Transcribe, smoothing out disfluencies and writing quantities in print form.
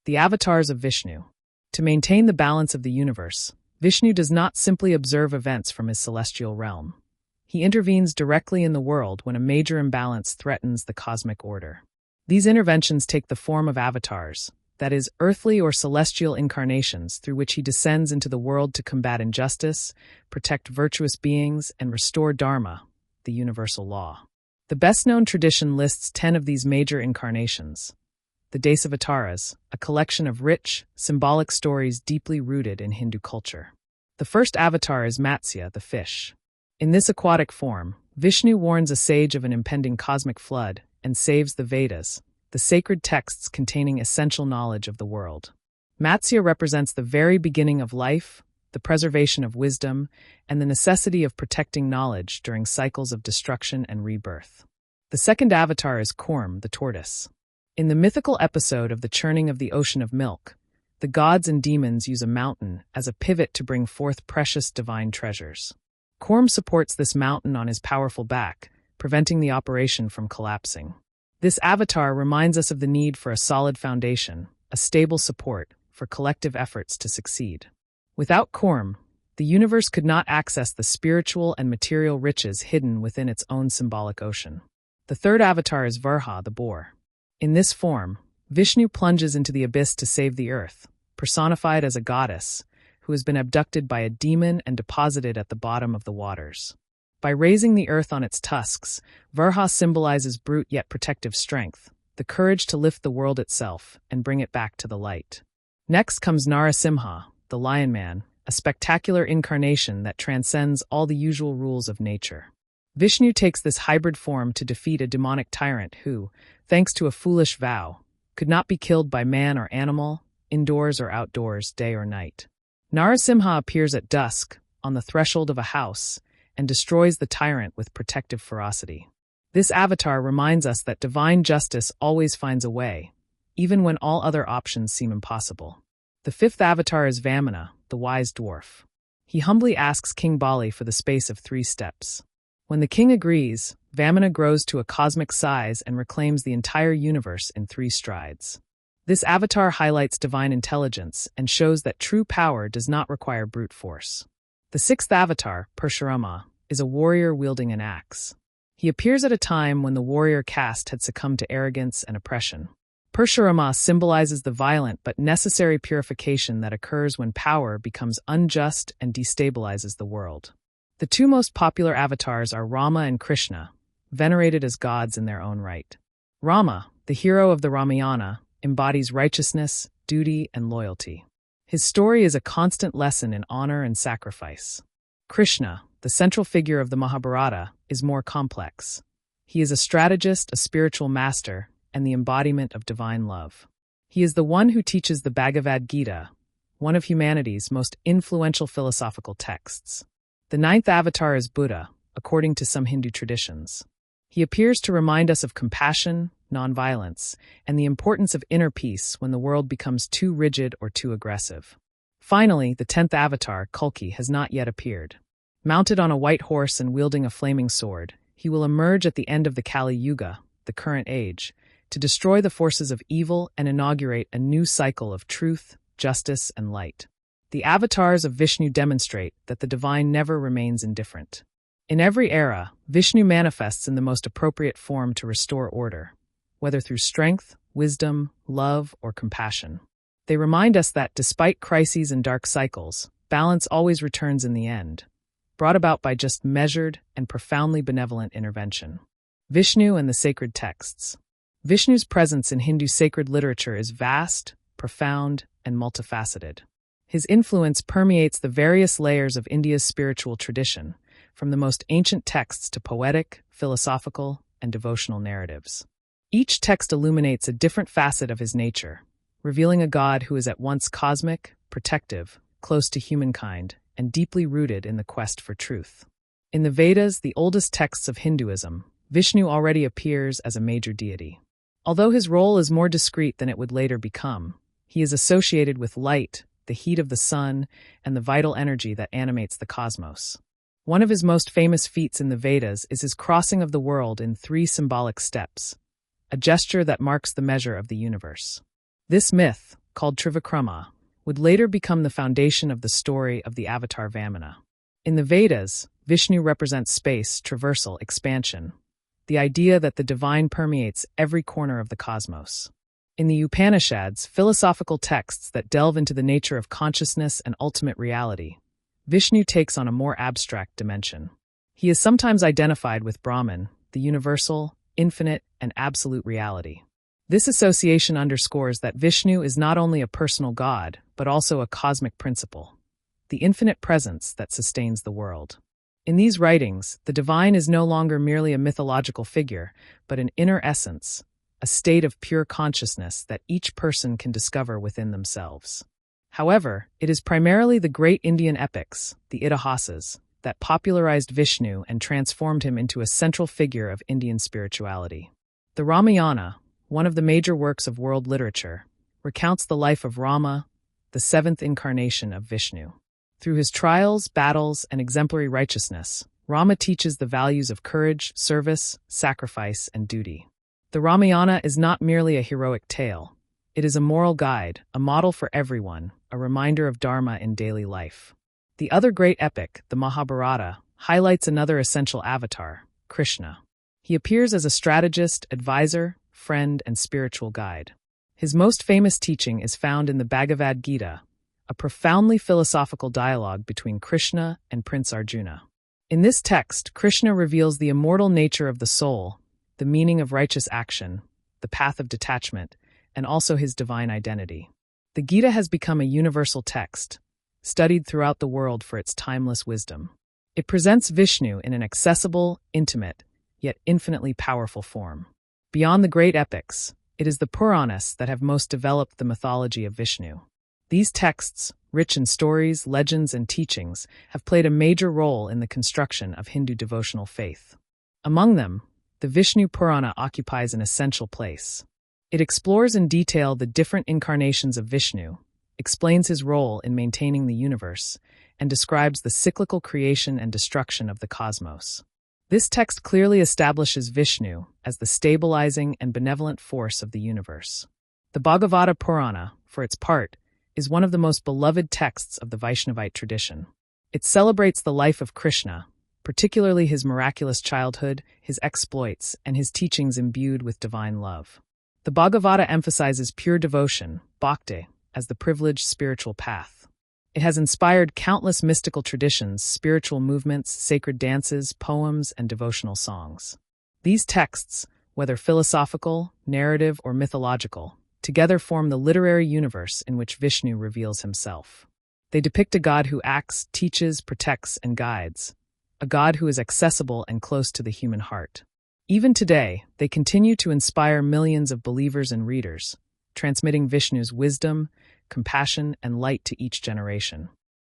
the avatars of Vishnu. To maintain the balance of the universe, Vishnu does not simply observe events from his celestial realm. He intervenes directly in the world when a major imbalance threatens the cosmic order. These interventions take the form of avatars, that is, earthly or celestial incarnations through which he descends into the world to combat injustice, protect virtuous beings, and restore Dharma, the universal law. The best-known tradition lists 10 of these major incarnations. The Dasavataras, a collection of rich, symbolic stories deeply rooted in Hindu culture. The first avatar is Matsya, the fish. In this aquatic form, Vishnu warns a sage of an impending cosmic flood and saves the Vedas, the sacred texts containing essential knowledge of the world. Matsya represents the very beginning of life, the preservation of wisdom, and the necessity of protecting knowledge during cycles of destruction and rebirth. The second avatar is Kurm, the tortoise. In the mythical episode of the churning of the ocean of milk, the gods and demons use a mountain as a pivot to bring forth precious divine treasures. Kurm supports this mountain on his powerful back, preventing the operation from collapsing. This avatar reminds us of the need for a solid foundation, a stable support, for collective efforts to succeed. Without Kurm, the universe could not access the spiritual and material riches hidden within its own symbolic ocean. The third avatar is Varaha, the boar. In this form, Vishnu plunges into the abyss to save the earth, personified as a goddess who has been abducted by a demon and deposited at the bottom of the waters. By raising the earth on its tusks, Varaha symbolizes brute yet protective strength, the courage to lift the world itself and bring it back to the light. Next comes Narasimha, the Lion Man, a spectacular incarnation that transcends all the usual rules of nature. Vishnu takes this hybrid form to defeat a demonic tyrant who, thanks to a foolish vow, could not be killed by man or animal, indoors or outdoors, day or night. Narasimha appears at dusk, on the threshold of a house, and destroys the tyrant with protective ferocity. This avatar reminds us that divine justice always finds a way, even when all other options seem impossible. The fifth avatar is Vamana, the wise dwarf. He humbly asks King Bali for the space of 3 steps. When the king agrees, Vamana grows to a cosmic size and reclaims the entire universe in 3 strides. This avatar highlights divine intelligence and shows that true power does not require brute force. The sixth avatar, Purānas, is a warrior wielding an axe. He appears at a time when the warrior caste had succumbed to arrogance and oppression. Purānas symbolizes the violent but necessary purification that occurs when power becomes unjust and destabilizes the world. The 2 most popular avatars are Rama and Krishna, venerated as gods in their own right. Rama, the hero of the Ramayana, embodies righteousness, duty, and loyalty. His story is a constant lesson in honor and sacrifice. Krishna, the central figure of the Mahabharata, is more complex. He is a strategist, a spiritual master, and the embodiment of divine love. He is the one who teaches the Bhagavad Gita, one of humanity's most influential philosophical texts. The 9th avatar is Buddha, according to some Hindu traditions. He appears to remind us of compassion, nonviolence, and the importance of inner peace when the world becomes too rigid or too aggressive. Finally, the 10th avatar, Kalki, has not yet appeared. Mounted on a white horse and wielding a flaming sword, he will emerge at the end of the Kali Yuga, the current age, to destroy the forces of evil and inaugurate a new cycle of truth, justice, and light. The avatars of Vishnu demonstrate that the divine never remains indifferent. In every era, Vishnu manifests in the most appropriate form to restore order, whether through strength, wisdom, love, or compassion. They remind us that, despite crises and dark cycles, balance always returns in the end, brought about by just measured and profoundly benevolent intervention. Vishnu and the sacred texts. Vishnu's presence in Hindu sacred literature is vast, profound, and multifaceted. His influence permeates the various layers of India's spiritual tradition, from the most ancient texts to poetic, philosophical, and devotional narratives. Each text illuminates a different facet of his nature, revealing a God who is at once cosmic, protective, close to humankind, and deeply rooted in the quest for truth. In the Vedas, the oldest texts of Hinduism, Vishnu already appears as a major deity. Although his role is more discreet than it would later become, he is associated with light, the heat of the sun, and the vital energy that animates the cosmos. One of his most famous feats in the Vedas is his crossing of the world in 3 symbolic steps, a gesture that marks the measure of the universe. This myth, called Trivikrama, would later become the foundation of the story of the avatar Vamana. In the Vedas, Vishnu represents space, traversal, expansion, the idea that the divine permeates every corner of the cosmos. In the Upanishads, philosophical texts that delve into the nature of consciousness and ultimate reality, Vishnu takes on a more abstract dimension. He is sometimes identified with Brahman, the universal, infinite, and absolute reality. This association underscores that Vishnu is not only a personal god, but also a cosmic principle, the infinite presence that sustains the world. In these writings, the divine is no longer merely a mythological figure, but an inner essence, a state of pure consciousness that each person can discover within themselves. However, it is primarily the great Indian epics, the Itihasas, that popularized Vishnu and transformed him into a central figure of Indian spirituality. The Ramayana, one of the major works of world literature, recounts the life of Rama, the seventh incarnation of Vishnu. Through his trials, battles, and exemplary righteousness, Rama teaches the values of courage, service, sacrifice, and duty. The Ramayana is not merely a heroic tale. It is a moral guide, a model for everyone, a reminder of Dharma in daily life. The other great epic, the Mahabharata, highlights another essential avatar, Krishna. He appears as a strategist, advisor, friend, and spiritual guide. His most famous teaching is found in the Bhagavad Gita, a profoundly philosophical dialogue between Krishna and Prince Arjuna. In this text, Krishna reveals the immortal nature of the soul, the meaning of righteous action, the path of detachment, and also his divine identity. The Gita has become a universal text, studied throughout the world for its timeless wisdom. It presents Vishnu in an accessible, intimate, yet infinitely powerful form. Beyond the great epics, it is the Purānas that have most developed the mythology of Vishnu. These texts, rich in stories, legends, and teachings, have played a major role in the construction of Hindu devotional faith. Among them, the Vishnu Purana occupies an essential place. It explores in detail the different incarnations of Vishnu, explains his role in maintaining the universe, and describes the cyclical creation and destruction of the cosmos. This text clearly establishes Vishnu as the stabilizing and benevolent force of the universe. The Bhagavata Purana, for its part, is one of the most beloved texts of the Vaishnavite tradition. It celebrates the life of Krishna, particularly his miraculous childhood, his exploits, and his teachings imbued with divine love. The Bhagavata emphasizes pure devotion, bhakti, as the privileged spiritual path. It has inspired countless mystical traditions, spiritual movements, sacred dances, poems, and devotional songs. These texts, whether philosophical, narrative, or mythological, together form the literary universe in which Vishnu reveals himself. They depict a god who acts, teaches, protects, and guides, a god who is accessible and close to the human heart. Even today, they continue to inspire millions of believers and readers, transmitting Vishnu's wisdom, compassion, and light to each generation.